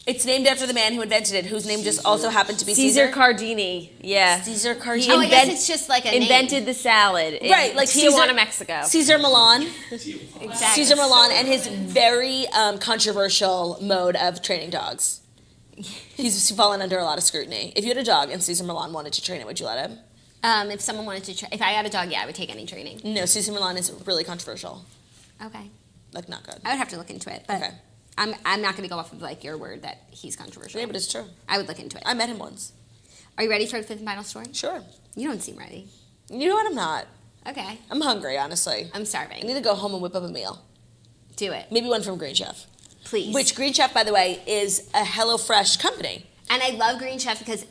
It's named after the man who invented it, whose name just also happened to be Caesar Caesar. Cardini. Yeah. Caesar Cardini. Oh, I guess it's just like a Invented the salad. In Right, like Tijuana, Caesar, Mexico. Caesar Milan. Exactly. Caesar Milan and his very controversial mode of training dogs. He's fallen under a lot of scrutiny. If you had a dog and Caesar Milan wanted to train it, would you let him? If someone wanted to, if I had a dog, yeah, I would take any training. No, Caesar Milan is really controversial. Okay. Like, not good. I would have to look into it, but Okay. I'm not going to go off of like your word that he's controversial. Yeah, but it's true. I would look into it. I met him once. Are you ready for the fifth and final story? Sure. You don't seem ready. You know what? I'm not. Okay. I'm hungry, honestly. I'm I starving. need to go home and whip up a meal. Do it, Maybe one from Green Chef. please. Which Green Chef, by the way, is a HelloFresh company. And I love Green Chef because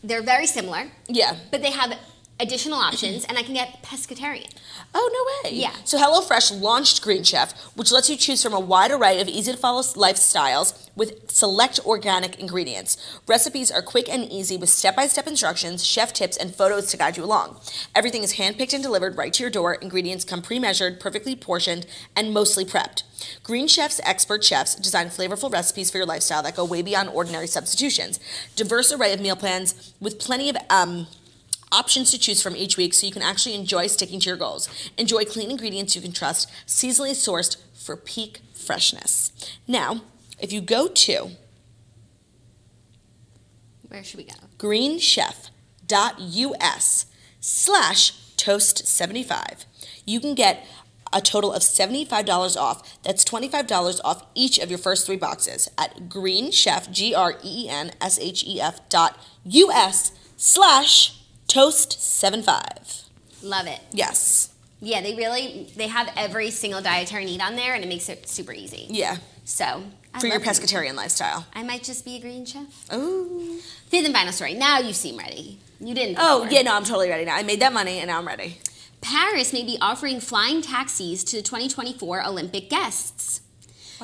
they're very similar, Yeah. but they have additional options, and I can get pescatarian. Oh, no way. Yeah. So HelloFresh launched Green Chef, which lets you choose from a wide array of easy-to-follow lifestyles with select organic ingredients. Recipes are quick and easy with step-by-step instructions, chef tips, and photos to guide you along. Everything is handpicked and delivered right to your door. Ingredients come pre-measured, perfectly portioned, and mostly prepped. Green Chef's expert chefs design flavorful recipes for your lifestyle that go way beyond ordinary substitutions. Diverse array of meal plans with plenty of options to choose from each week so you can actually enjoy sticking to your goals. Enjoy clean ingredients you can trust, seasonally sourced for peak freshness. Now, if you go to Where should we go? greenchef.us/toast75, you can get a total of $75 off. That's $25 off each of your first 3 boxes at greenchef, greenchef.us/toast75. Love it. Yes. Yeah, they have every single dietary need on there, and it makes it super easy. Yeah. So, For your love Green Chef. pescatarian lifestyle. I might just be a Green Chef. Ooh. Fifth and final story. Now you seem ready. You didn't. Oh, before. yeah, no, I'm totally ready now. I made that money and now I'm ready. Paris may be offering flying taxis to the 2024 Olympic guests.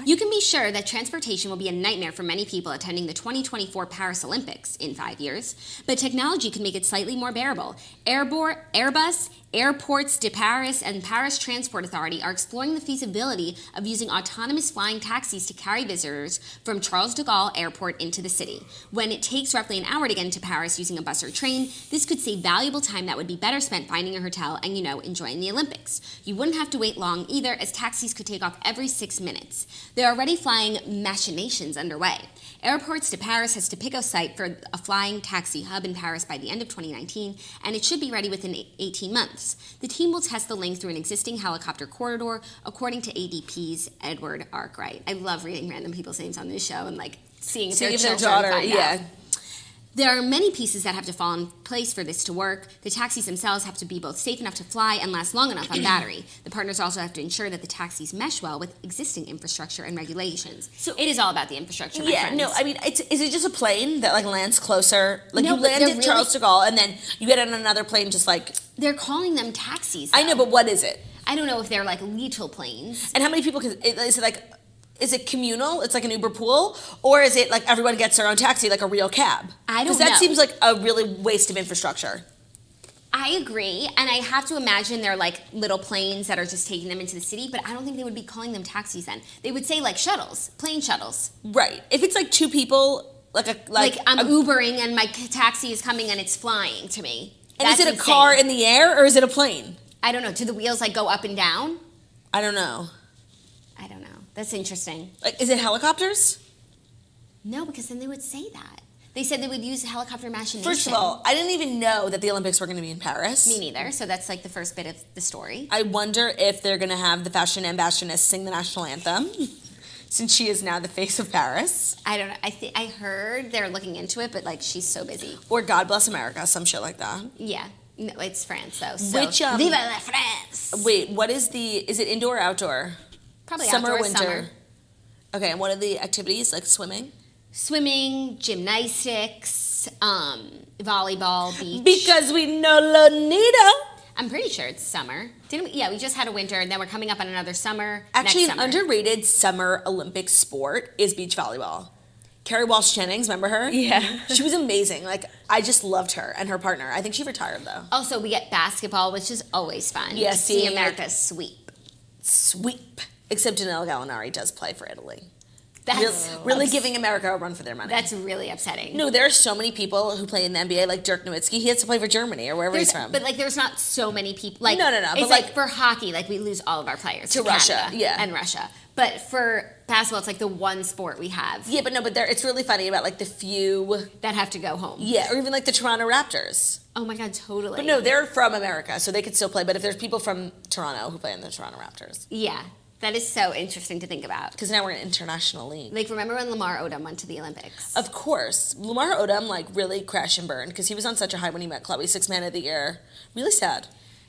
You can be sure that transportation will be a nightmare for many people attending the 2024 Paris Olympics in 5 years, but technology can make it slightly more bearable. Airbus, Airports de Paris, and Paris Transport Authority are exploring the feasibility of using autonomous flying taxis to carry visitors from Charles de Gaulle Airport into the city. When it takes roughly an hour to get into Paris using a bus or train, this could save valuable time that would be better spent finding a hotel and, enjoying the Olympics. You wouldn't have to wait long either, as taxis could take off every 6 minutes. There are already flying machinations underway. Airports de Paris has to pick a site for a flying taxi hub in Paris by the end of 2019, and it should be ready within 18 months. The team will test the link through an existing helicopter corridor, according to ADP's Edward Arkwright. I love reading random people's names on this show and seeing if their children find out. There are many pieces that have to fall in place for this to work. The taxis themselves have to be both safe enough to fly and last long enough on battery. The partners also have to ensure that the taxis mesh well with existing infrastructure and regulations. So it is all about the infrastructure, my friends. No, I mean, is it just a plane that lands closer? No, you but land they're at Charles de Gaulle and then you get on another plane just They're calling them taxis, I know, but what is it? I don't know if they're little planes. And how many people is it communal? It's like an Uber pool? Or is it everyone gets their own taxi, like a real cab? I don't know. Because that seems like a really waste of infrastructure. I agree, and I have to imagine they're little planes that are just taking them into the city, but I don't think they would be calling them taxis then. They would say shuttles, plane shuttles. Right. If it's 2 people, I'm Ubering and my taxi is coming and it's flying to me. And is it a car in the air or is it a plane? I don't know. Do the wheels go up and down? I don't know. I don't know. That's interesting. Is it helicopters? No, because then they would say that. They said they would use helicopter machination. First of all, I didn't even know that the Olympics were going to be in Paris. Me neither. So that's the first bit of the story. I wonder if they're going to have the fashion ambassadress sing the national anthem, since she is now the face of Paris. I don't know. I heard they're looking into it, but she's so busy. Or God Bless America, some shit like that. Yeah. No, it's France though. So. Which Viva la France! Wait, what is is it indoor or outdoor? Probably summer outdoor, or winter? summer. Okay, and what are the activities, swimming? Swimming, gymnastics, volleyball, beach. Because we know Lonita. I'm pretty sure it's summer. Didn't we? Yeah, we just had a winter, and then we're coming up on another summer. Actually, next an summer. underrated summer Olympic sport is beach volleyball. Carrie Walsh Jennings, remember her? Yeah. She was amazing. I just loved her and her partner. I think she retired though. Also, we get basketball, which is always fun. Yeah, to see seeing America sweep. Sweep. Except Danilo Gallinari does play for Italy. That's really giving America a run for their money. That's really upsetting. No, there are so many people who play in the NBA, like Dirk Nowitzki. He has to play for Germany or wherever he's from. But like, there's not so many people. Like, No. It's But like for hockey, like we lose all of our players to Russia, Canada and Russia. But for basketball, it's like the one sport we have. Yeah, but it's really funny about like the few that have to go home. Yeah, or even like the Toronto Raptors. Oh my God, totally. But no, they're from America, so they could still play. But if there's people from Toronto who play in the Toronto Raptors. Yeah. That is so interesting to think about. Because now we're an international league. Like, remember when Lamar Odom went to the Olympics? Of course. Lamar Odom, like, really crashed and burned because he was on such a high when he met Chloe, 6th man of the year. Really sad.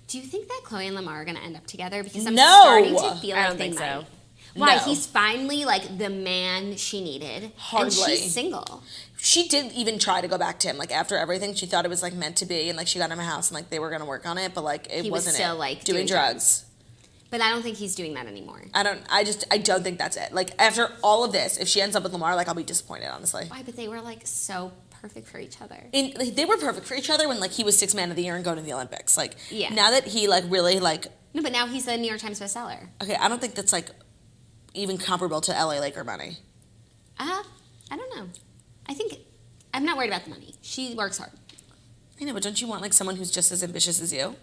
Do you think that Chloe and Lamar are going to end up together? Because I'm No! starting to feel I like don't they think might. so. Why? No. He's finally, like, the man she needed. Hardly. And she's single. She didn't even try to go back to him. Like, after everything, she thought it was, like, meant to be. And, like, she got him a house and, like, they were going to work on it. But, like, it He was wasn't still, it. like, doing drugs. But I don't think he's doing that anymore. I don't think that's it. Like, after all of this, if she ends up with Lamar, like, I'll be disappointed, honestly. Why? But they were, like, so perfect for each other. Like, they were perfect for each other when, like, he was 6th man of the year and going to the Olympics. Like, Yeah. now that he, like, really, like... No, but now he's a New York Times bestseller. Okay, I don't think that's, like, even comparable to LA Laker money. I don't know. I think... I'm not worried about the money. She works hard. I know, but don't you want, like, someone who's just as ambitious as you?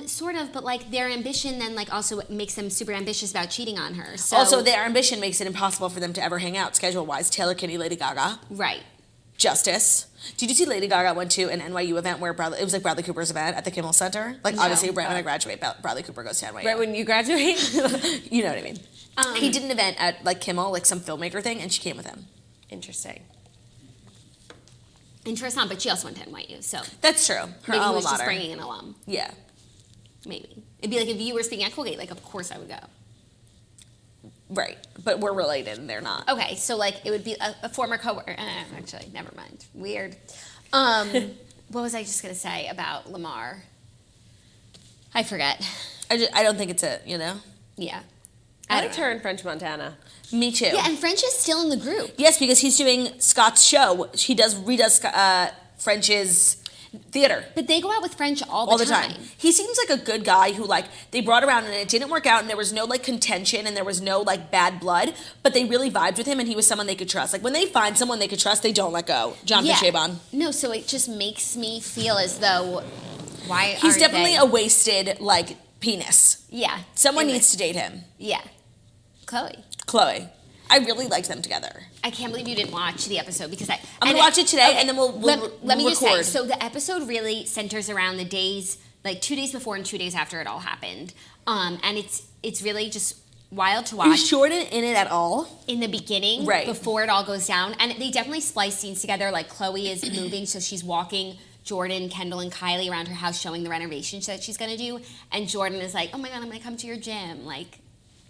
Sort of, but like their ambition then like also makes them super ambitious about cheating on her. So Also, their ambition makes it impossible for them to ever hang out schedule-wise. Taylor Kinney, Lady Gaga. Right. Justice. Did you see Lady Gaga went to an NYU event where it was like Bradley Cooper's event at the Kimmel Center? Like, No. obviously, right when I graduate, Bradley Cooper goes to NYU. Right when you graduate? You know what I mean. He did an event at like Kimmel, like some filmmaker thing, and she came with him. Interesting. Interesting, but she also went to NYU, so That's true. Her maybe he alma was just mater. bringing an alum. Yeah. Maybe it'd be like if you were speaking at Colgate, like of course I would go. Right. But we're related and they're not. Okay, so like it would be a former coworker. Actually, never mind. Weird. What was I just gonna say about Lamar? I forget. I don't think it's it, you know? Yeah. I don't liked her in French Montana. Me too. Yeah, and French is still in the group. Yes, because he's doing Scott's show. He redoes French's theater. But they go out with French all the time. He seems like a good guy who, like, they brought around and it didn't work out and there was no, like, contention and there was no, like, bad blood, but they really vibed with him and he was someone they could trust. Like, when they find someone they could trust, they don't let go. Jonathan Chabon. No, so it just makes me feel as though, why He's aren't definitely they? a wasted, like, penis. Yeah. Someone Anyway. needs to date him. Yeah. Chloe. I really liked them together. I can't believe you didn't watch the episode because I'm going to watch it today and then we'll let me just say, record. so the episode really centers around the days, like 2 days before and 2 days after it all happened. And it's really just wild to watch. Is Jordan in it at all? In the beginning, Right. before it all goes down. And they definitely splice scenes together. Like Chloe is moving, so she's walking Jordan, Kendall, and Kylie around her house showing the renovations that she's going to do. And Jordan is like, oh my God, I'm going to come to your gym. Like,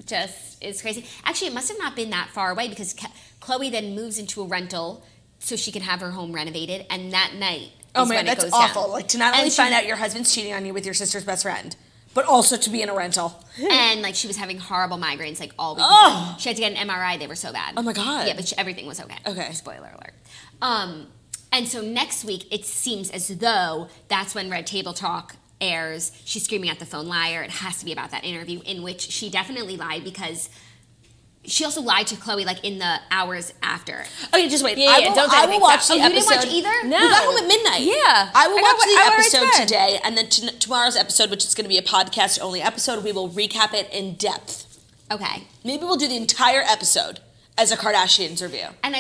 just, it's crazy. Actually, it must have not been that far away because Chloe then moves into a rental so she can have her home renovated. And that night Oh is man, when it that's goes awful. down. Like, to not And only she- find out your husband's cheating on you with your sister's best friend, but also to be in a rental. And like she was having horrible migraines like all week. Oh. She had to get an MRI. They were so bad. Oh my God. Yeah, but everything was okay. Okay. Spoiler alert. And so next week it seems as though that's when Red Table Talk airs. She's screaming at the phone, liar. It has to be about that interview in which she definitely lied because she also lied to Chloe like in the hours after. Okay, just wait. Yeah, I yeah, will, don't say I anything will watch so- the Oh, you episode. didn't watch either? No. We got home at midnight. Yeah. I will I watch went the right to episode bed. today, and then tomorrow's episode, which is going to be a podcast-only episode, we will recap it in depth. Okay. Maybe we'll do the entire episode as a Kardashians review. And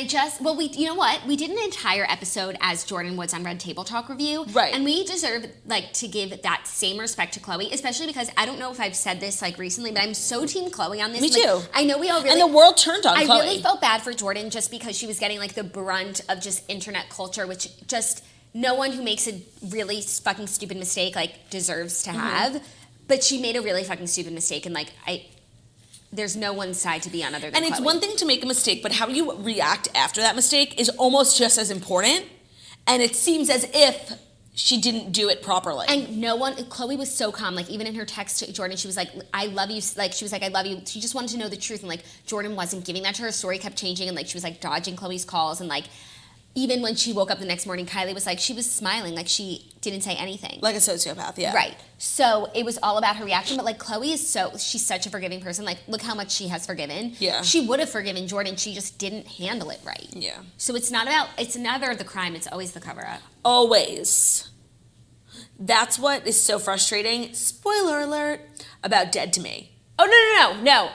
you know what? We did an entire episode as Jordan Woods on Red Table Talk review. Right. And we deserve, like, to give that same respect to Chloe, especially because I don't know if I've said this, like, recently, but I'm so team Chloe on this. Me Like, too. I know we all really... And the world turned on I Chloe. really felt bad for Jordan just because she was getting, like, the brunt of just internet culture, which just no one who makes a really fucking stupid mistake, like, deserves to have. But she made a really fucking stupid mistake, and, like, there's no one side to be on other than And it's Chloe. one thing to make a mistake, but how you react after that mistake is almost just as important. And it seems as if she didn't do it properly. And Chloe was so calm. Like, even in her text to Jordan, she was like, I love you. Like, she was like, I love you. She just wanted to know the truth. And, like, Jordan wasn't giving that to her. Her story kept changing. And, like, she was, like, dodging Chloe's calls. And, like, even when she woke up the next morning, Kylie was like, she was smiling, like she didn't say anything. Like a sociopath, yeah. Right. So it was all about her reaction. But like Chloe she's such a forgiving person. Like, look how much she has forgiven. Yeah. She would have forgiven Jordan. She just didn't handle it right. Yeah. So it's never the crime. It's always the cover up. Always. That's what is so frustrating. Spoiler alert about Dead to Me. Oh, no.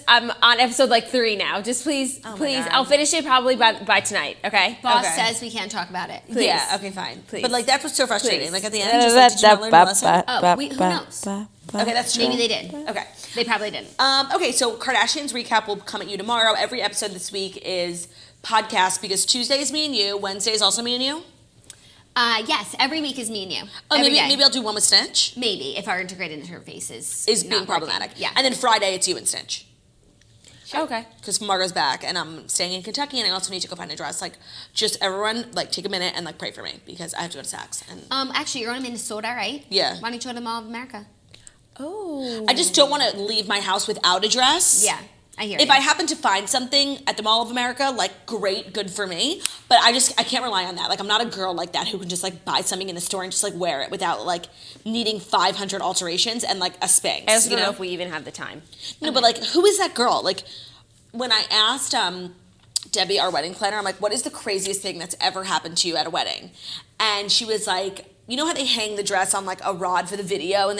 I'm on episode like 3 now. Just please. God. I'll finish it probably by tonight, okay? Boss Okay. says we can't talk about it. Please. Yeah, okay, fine. Please. But like that's what's so frustrating. Please. Like at the end, just like, did you not learn your lesson? Oh, who knows? Okay, that's true. Maybe they did. Okay. They probably didn't. Okay, so Kardashians recap will come at you tomorrow. Every episode this week is podcast because Tuesday is me and you, Wednesday is also me and you. Yes, every week is me and you. Oh, Every maybe day. maybe I'll do one with Snitch. Maybe, if our integrated interface is Being not problematic. working. Yeah. And then Friday it's you and Snitch. Sure. Okay. Because Margot's back and I'm staying in Kentucky and I also need to go find a dress. Like, just everyone, like, take a minute and, like, pray for me because I have to go to Saks. And Actually, you're going to Minnesota, right? Yeah. Why don't you go to the Mall of America? Oh. I just don't want to leave my house without a dress. Yeah, I hear If you. I happen to find something at the Mall of America, like, great, good for me. But I can't rely on that. Like, I'm not a girl like that who can just, like, buy something in the store and just, like, wear it without, like, needing 500 alterations and, like, a Spanx. I also you don't know if we even have the time. No, but, like, who is that girl? Like, when I asked Debbie, our wedding planner, I'm like, what is the craziest thing that's ever happened to you at a wedding? And she was like, you know how they hang the dress on, like, a rod for the video and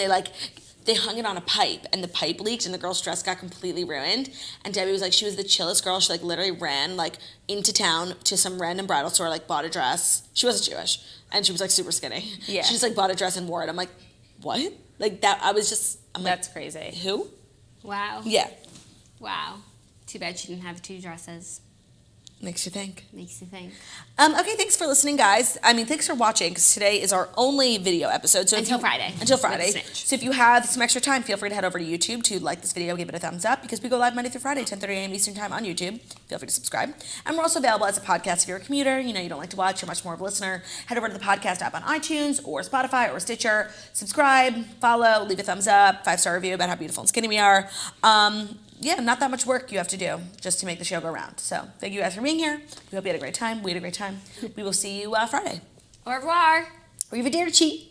they hung it on a pipe and the pipe leaked and the girl's dress got completely ruined. And Debbie was like, she was the chillest girl. She like literally ran like into town to some random bridal store, like bought a dress. She wasn't Jewish and she was like super skinny. Yeah. She just like bought a dress and wore it. I'm like, what? Like that, I'm That's like, crazy. who? Wow. Yeah. Wow. Too bad she didn't have 2 dresses. Makes you think. Makes you think. Okay, thanks for listening, guys. I mean, thanks for watching because today is our only video episode. So Until Friday. Until Friday. With Snitch. So if you have some extra time, feel free to head over to YouTube to like this video, give it a thumbs up because we go live Monday through Friday, 10:30 a.m. Eastern Time on YouTube. Feel free to subscribe. And we're also available as a podcast if you're a commuter, you don't like to watch, you're much more of a listener. Head over to the podcast app on iTunes or Spotify or Stitcher. Subscribe, follow, leave a thumbs up, 5-star review about how beautiful and skinny we are. Yeah, not that much work you have to do just to make the show go round. So thank you guys for being here. We hope you had a great time. We had a great time. We will see you Friday. Au revoir. Arrivederci.